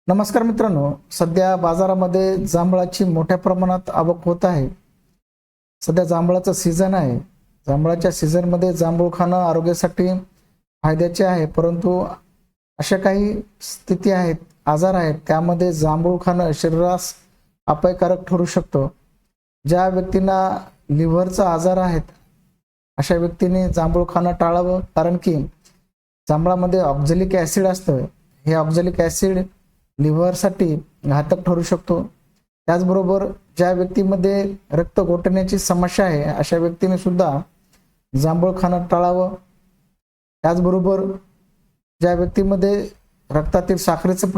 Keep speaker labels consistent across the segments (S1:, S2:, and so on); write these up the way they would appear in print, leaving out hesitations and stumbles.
S1: नमस्कार मित्रांनो, सध्या बाजारामध्ये जांभळाची मोठ्या प्रमाणात आवक होत आहे। सध्या जांभळाचा सीझन आहे। जांभळाच्या सीझनमध्ये जांभूळ खाणं आरोग्यासाठी फायद्याचे आहे, परंतु अशा काही स्थिती आहेत, आजार आहेत, त्यामध्ये जांभूळ खाणं शरीरास अपायकारक ठरू शकतो। ज्या व्यक्तींना लिव्हरचा आजार आहे अशा व्यक्तींनी जांभूळ खाणं टाळावं, कारण की जांभळामध्ये ऑक्झॅलिक ॲसिड असतं। हे ऑक्झॅलिक ॲसिड लिव्हरसाठी घातक ठरू शकतो। त्याचबरोबर ज्या व्यक्तीमध्ये रक्त गोठण्याची समस्या आहे अशा व्यक्तीने सुद्धा जांभूळ खाणं टाळावं। त्याचबरोबर ज्या व्यक्तीमध्ये रक्तातील साखरेचं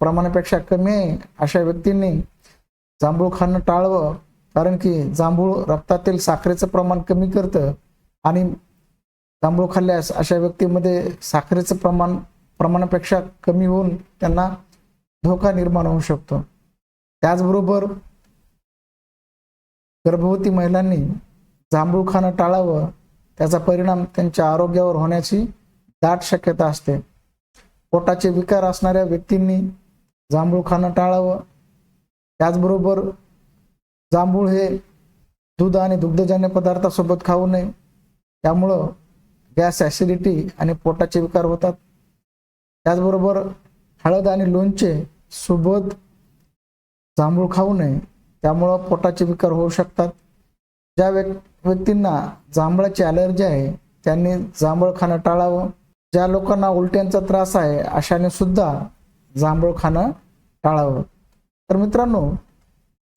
S1: प्रमाणापेक्षा कमी आहे अशा व्यक्तींनी जांभूळ खाणं टाळावं, कारण की जांभूळ रक्तातील साखरेचं प्रमाण कमी करतं आणि जांभूळ खाल्ल्यास अशा व्यक्तीमध्ये साखरेचं प्रमाणापेक्षा कमी होऊन त्यांना धोका निर्माण होऊ शकतो। त्याचबरोबर गर्भवती महिलांनी जांभूळ खाणं टाळावं, त्याचा परिणाम त्यांच्या आरोग्यावर होण्याची दाट शक्यता असते। पोटाचे विकार असणाऱ्या व्यक्तींनी जांभूळ खाणं टाळावं। त्याचबरोबर जांभूळ हे दूध आणि दुग्धजन्य पदार्थासोबत खाऊ नये, त्यामुळं गॅस, ॲसिडिटी आणि पोटाचे विकार होतात। त्याचबरोबर हळद आणि लोणचे सोबत जांभूळ खाऊ नये, त्यामुळं पोटाचे विकार होऊ शकतात। ज्या व्यक्तींना जांभळाची ॲलर्जी आहे त्यांनी जांभूळ खाणं टाळावं। ज्या लोकांना उलट्यांचा त्रास आहे अशाने सुद्धा जांभूळ खाणं टाळावं। तर मित्रांनो,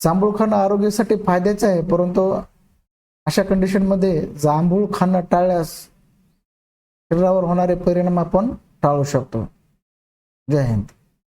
S1: जांभूळ खाणं आरोग्यासाठी फायद्याचं आहे, परंतु अशा कंडिशनमध्ये जांभूळ खाणं टाळल्यास शरीरावर होणारे परिणाम आपण टाळू शकतो। जय हिंद।